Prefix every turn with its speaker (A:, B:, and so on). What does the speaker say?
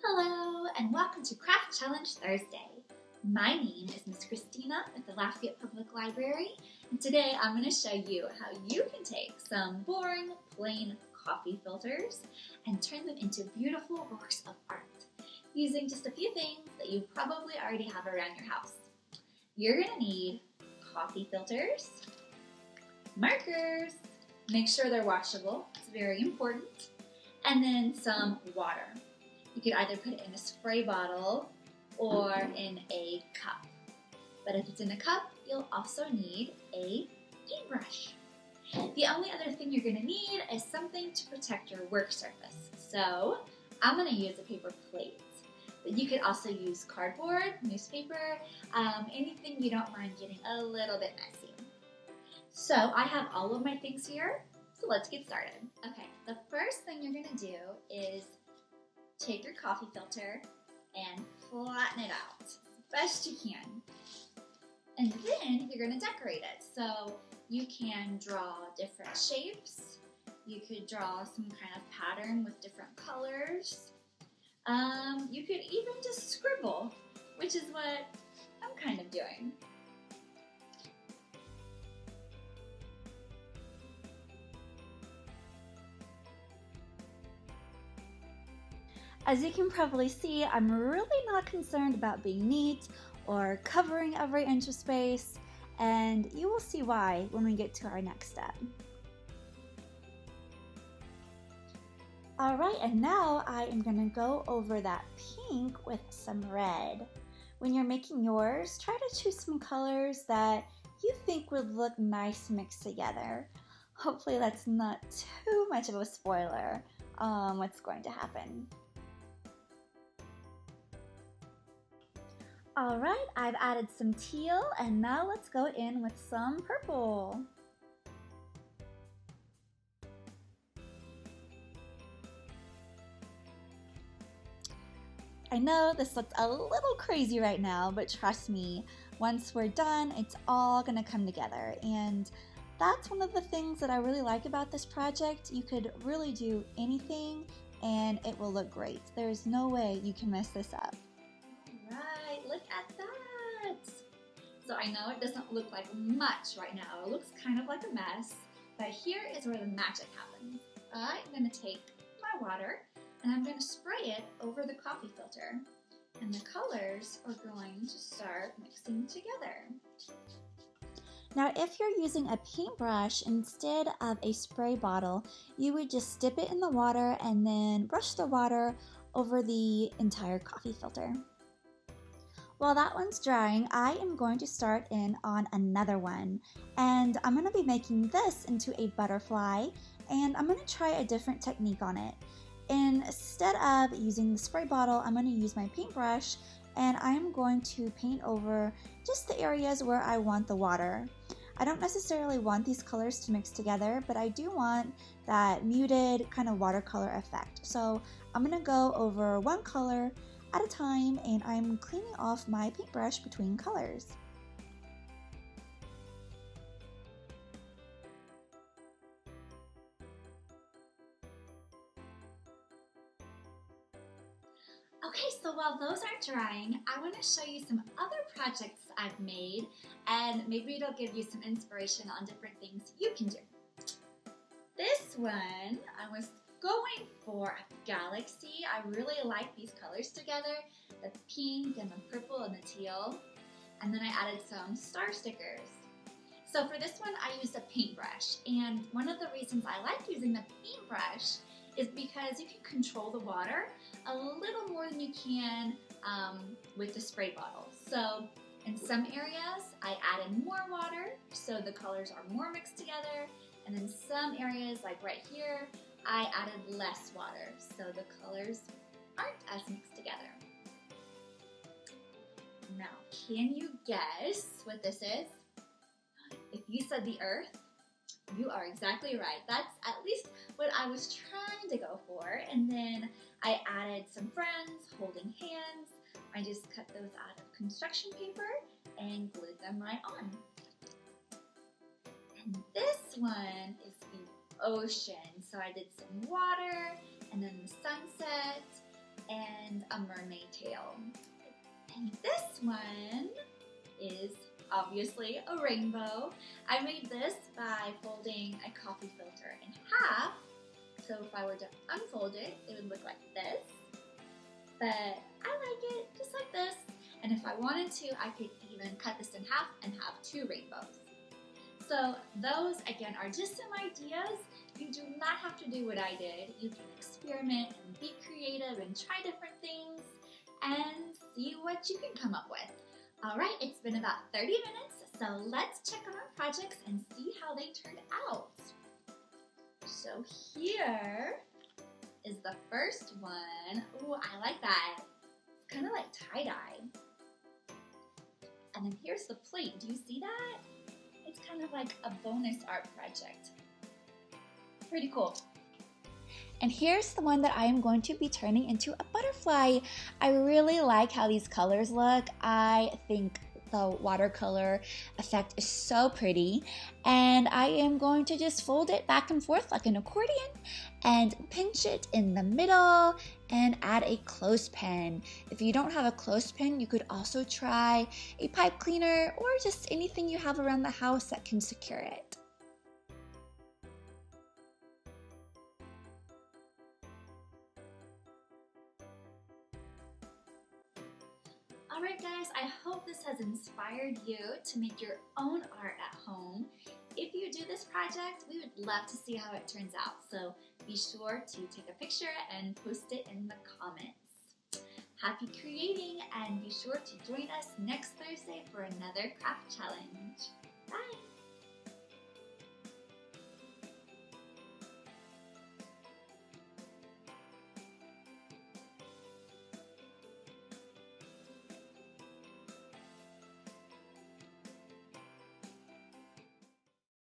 A: Hello and welcome to Craft Challenge Thursday. My name is Miss Christina at the Lafayette Public Library, and today I'm going to show you how you can take some boring, plain coffee filters and turn them into beautiful works of art using just a few things that you probably already have around your house. You're going to need coffee filters, markers, make sure they're washable, it's very important, and then some water. You could either put it in a spray bottle or in a cup. But if it's in a cup, you'll also need a paintbrush. The only other thing you're going to need is something to protect your work surface. So I'm going to use a paper plate. But you could also use cardboard, newspaper, anything you don't mind getting a little bit messy. So I have all of my things here, so let's get started. Okay, the first thing you're going to do is take your coffee filter and flatten it out as best you can. And then you're going to decorate it. So you can draw different shapes. You could draw some kind of pattern with different colors. You could even just scribble, which is what I'm kind of doing. As you can probably see, I'm really not concerned about being neat or covering every inch of space, and you will see why when we get to our next step. Alright, and now I am going to go over that pink with some red. When you're making yours, try to choose some colors that you think would look nice mixed together. Hopefully that's not too much of a spoiler on what's going to happen. Alright, I've added some teal, and now let's go in with some purple. I know this looks a little crazy right now, but trust me, once we're done, it's all gonna come together. And that's one of the things that I really like about this project. You could really do anything and it will look great. There's no way you can mess this up. Look at that! So I know it doesn't look like much right now. It looks kind of like a mess, but here is where the magic happens. I'm going to take my water and I'm going to spray it over the coffee filter. And the colors are going to start mixing together. Now if you're using a paintbrush instead of a spray bottle, you would just dip it in the water and then brush the water over the entire coffee filter. While that one's drying, I am going to start in on another one, and I'm going to be making this into a butterfly, and I'm going to try a different technique on it. Instead of using the spray bottle, I'm going to use my paintbrush, and I'm going to paint over just the areas where I want the water. I don't necessarily want these colors to mix together, but I do want that muted kind of watercolor effect. So I'm going to go over one color at a time, and I'm cleaning off my paintbrush between colors. Okay, so while those are drying, I want to show you some other projects I've made, and maybe it'll give you some inspiration on different things you can do. This one, I was going for a galaxy. I really like these colors together, the pink and the purple and the teal. And then I added some star stickers. So for this one, I used a paintbrush. And one of the reasons I like using the paintbrush is because you can control the water a little more than you can with the spray bottle. So in some areas, I added more water, so the colors are more mixed together. And in some areas, like right here, I added less water, so the colors aren't as mixed together. Now, can you guess what this is? If you said the Earth, you are exactly right. That's at least what I was trying to go for. And then I added some friends holding hands. I just cut those out of construction paper and glued them right on. And this one is the ocean. So I did some water and then the sunset, and a mermaid tail. And this one is obviously a rainbow. I made this by folding a coffee filter in half. So if I were to unfold it, it would look like this. But I like it just like this. And if I wanted to, I could even cut this in half and have two rainbows. So those, again, are just some ideas. You do not have to do what I did. You can experiment and be creative and try different things and see what you can come up with. All right, it's been about 30 minutes, so let's check on our projects and see how they turned out. So here is the first one. Ooh, I like that. It's kind of like tie-dye. And then here's the plate. Do you see that? It's kind of like a bonus art project. Pretty cool. And here's the one that I am going to be turning into a butterfly. I really like how these colors look. I think the watercolor effect is so pretty. And I am going to just fold it back and forth like an accordion and pinch it in the middle and add a clothespin. If you don't have a clothespin, you could also try a pipe cleaner or just anything you have around the house that can secure it. Alright guys, I hope this has inspired you to make your own art at home. If you do this project, we would love to see how it turns out, so be sure to take a picture and post it in the comments. Happy creating, and be sure to join us next Thursday for another craft challenge. Bye!